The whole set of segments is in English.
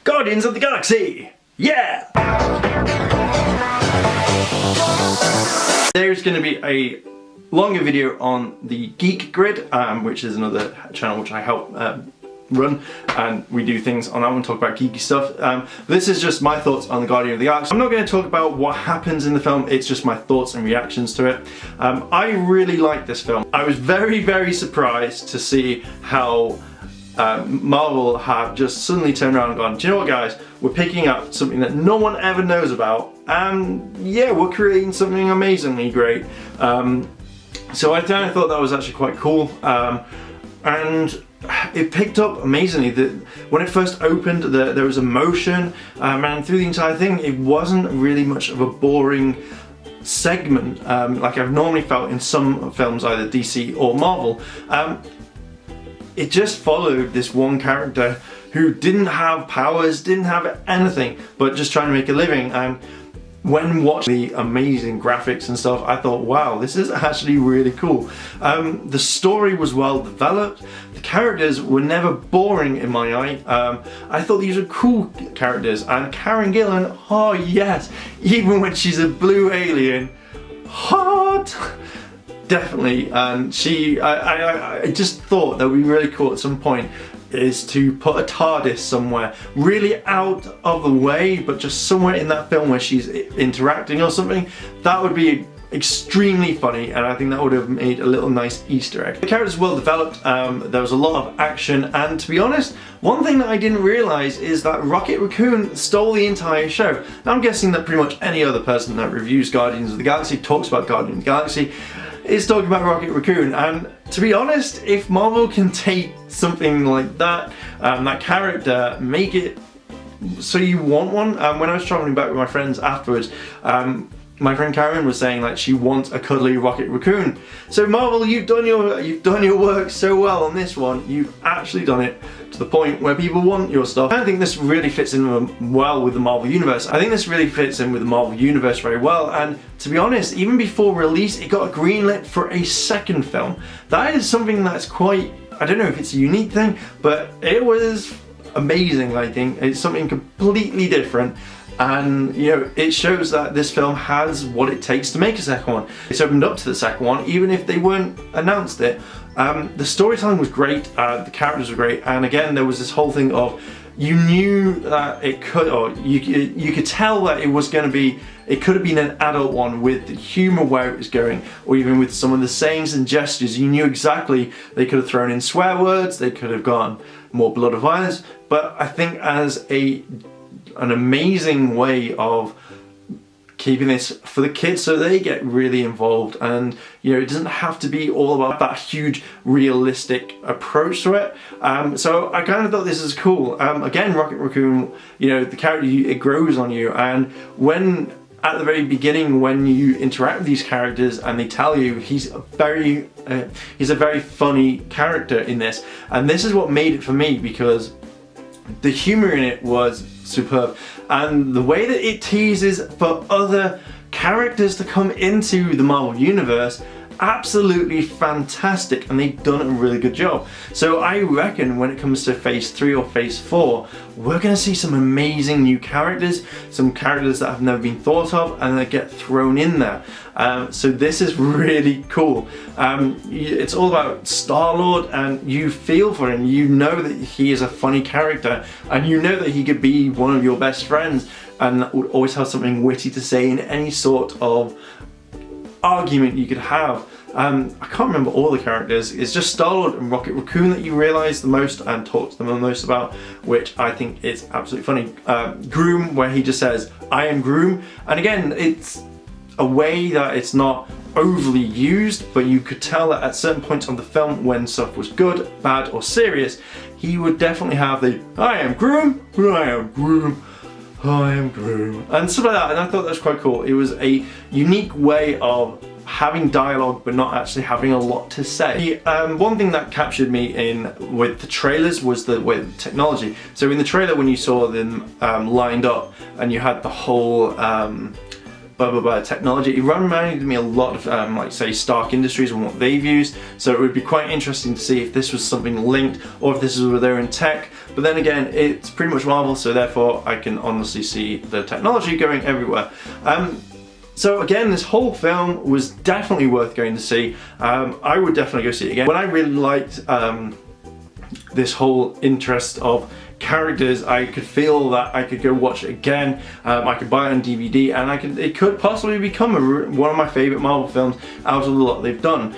Guardians of the Galaxy! Yeah! There's going to be a longer video on the Geek Grid, which is another channel which I help run, and we do things on that one, talk about geeky stuff. This is just my thoughts on the Guardian of the Galaxy. I'm not going to talk about what happens in the film, it's just my thoughts and reactions to it. I really like this film. I was very surprised to see how Marvel have just suddenly turned around and gone, do you know what guys, we're picking up something that no one ever knows about, and yeah, we're creating something amazingly great. So I thought that was actually quite cool, and it picked up amazingly. When it first opened, there was emotion, and through the entire thing it wasn't really much of a boring segment like I've normally felt in some films, either DC or Marvel. It just followed this one character who didn't have powers, didn't have anything, but just trying to make a living. And when watching the amazing graphics and stuff, I thought, wow, this is actually really cool. The story was well developed. The characters were never boring in my eye. I thought these were cool characters. And Karen Gillan, oh yes, even when she's a blue alien, hot. Definitely, and I just thought that would be really cool at some point is to put a TARDIS somewhere, really out of the way, but just somewhere in that film where she's interacting or something. That would be extremely funny, and I think that would have made a little nice Easter egg. The characters were well developed, there was a lot of action, and to be honest, one thing that I didn't realise is that Rocket Raccoon stole the entire show. Now I'm guessing that pretty much any other person that reviews Guardians of the Galaxy, talks about Guardians of the Galaxy, is talking about Rocket Raccoon. And to be honest, if Marvel can take something like that, that character, make it so you want one. When I was traveling back with my friends afterwards, my friend Karen was saying like she wants a cuddly Rocket Raccoon. So Marvel, you've done your work so well on this one. You've actually done it to the point where people want your stuff. I think this really fits in well with the Marvel Universe. I think this really fits in with the Marvel Universe very well, and to be honest, even before release, it got greenlit for a second film. That is something that's quite, I don't know if it's a unique thing, but it was amazing, I think. It's something completely different. And you know, it shows that this film has what it takes to make a second one. It's opened up to the second one, even if they weren't announced it. The storytelling was great, the characters were great, and again there was this whole thing of you knew that it could, or you could tell that it was going to be, it could have been an adult one with the humour where it was going, or even with some of the sayings and gestures. You knew exactly they could have thrown in swear words, they could have gone more blood of violence, but I think as an amazing way of keeping this for the kids so they get really involved, and you know, it doesn't have to be all about that huge realistic approach to it. So I kind of thought this is cool. Again, Rocket Raccoon, you know, the character, it grows on you, and when at the very beginning when you interact with these characters and they tell you he's a very funny character in this, and this is what made it for me, because the humour in it was superb, and the way that it teases for other characters to come into the Marvel Universe, absolutely fantastic, and they've done a really good job. So I reckon when it comes to phase 3 or phase 4, we're going to see some amazing new characters, some characters that have never been thought of, and they get thrown in there. So this is really cool. It's all about Star-Lord, and you feel for him. You know that he is a funny character, and you know that he could be one of your best friends, and would always have something witty to say in any sort of argument you could have. I can't remember all the characters. It's just Star-Lord and Rocket Raccoon that you realise the most and talk to them the most about, which I think is absolutely funny. Groom, where he just says, "I am Groom," and again, it's a way that it's not overly used, but you could tell that at certain points on the film, when stuff was good, bad, or serious, he would definitely have the "I am Groom, I am Groom, I am Groom," and stuff like that, and I thought that was quite cool. It was a unique way of having dialogue but not actually having a lot to say. One thing that captured me with the trailers was the technology. So in the trailer, when you saw them lined up and you had the whole blah blah blah technology. It reminded me a lot of like say Stark Industries and what they've used, so it would be quite interesting to see if this was something linked or if this is where they're in tech. But then again, it's pretty much Marvel, so therefore I can honestly see the technology going everywhere. So again, this whole film was definitely worth going to see. I would definitely go see it again. When I really liked this whole interest of characters, I could feel that I could go watch it again. I could buy it on DVD, and it could possibly become one of my favourite Marvel films out of the lot they've done.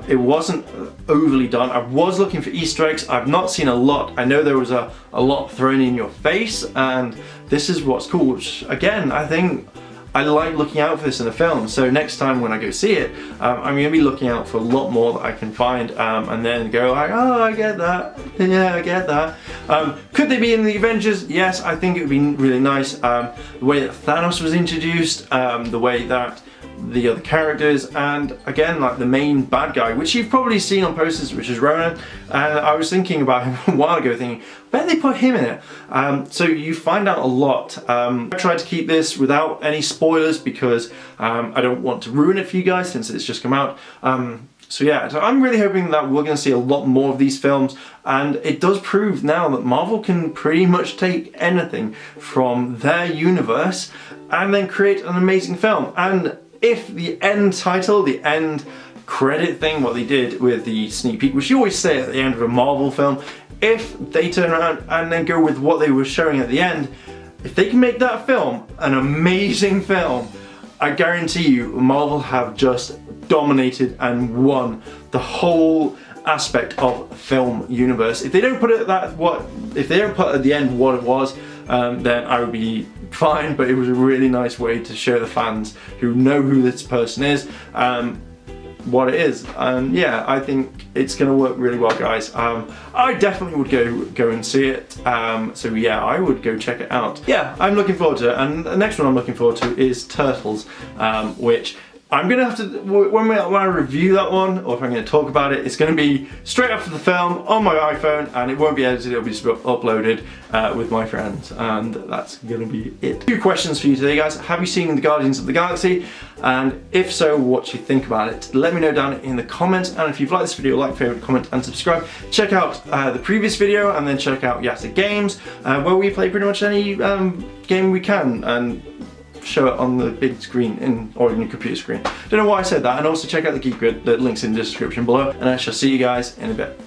It wasn't overly done. I was looking for Easter eggs. I've not seen a lot. I know there was a lot thrown in your face, and this is what's cool, which again, I think I like looking out for this in a film. So next time when I go see it, I'm going to be looking out for a lot more that I can find, and then go like, oh, I get that, yeah, I get that. Could they be in the Avengers? Yes, I think it would be really nice. The way that Thanos was introduced, the way that the other characters, and again, like the main bad guy, which you've probably seen on posters, which is Ronan, and I was thinking about him a while ago, thinking, where did they put him in it? So you find out a lot. I tried to keep this without any spoilers because I don't want to ruin it for you guys since it's just come out. So yeah, so I'm really hoping that we're going to see a lot more of these films, and it does prove now that Marvel can pretty much take anything from their universe and then create an amazing film. And if the end title, the end credit thing, what they did with the sneak peek, which you always say at the end of a Marvel film, if they turn around and then go with what they were showing at the end, if they can make that film an amazing film, I guarantee you Marvel have just dominated and won the whole aspect of film universe. If they don't put it if they don't put at the end what it was, then I would be fine, but it was a really nice way to show the fans who know who this person is what it is. And yeah, I think it's gonna work really well, guys. I definitely would go and see it. So yeah, I would go check it out. Yeah, I'm looking forward to it. And the next one I'm looking forward to is Turtles, which I'm gonna have to, when I review that one, or if I'm gonna talk about it, it's gonna be straight after the film on my iPhone, and it won't be edited, it'll be uploaded with my friends, and that's gonna be it. 2 questions for you today, guys. Have you seen the Guardians of the Galaxy? And if so, what do you think about it? Let me know down in the comments, and if you've liked this video, like, favorite, comment, and subscribe. Check out the previous video, and then check out Yasta Games, where we play pretty much any game we can, and show it on the big screen or in your computer screen. Don't know why I said that. And also check out the Geek Grid, the link's in the description below, and I shall see you guys in a bit.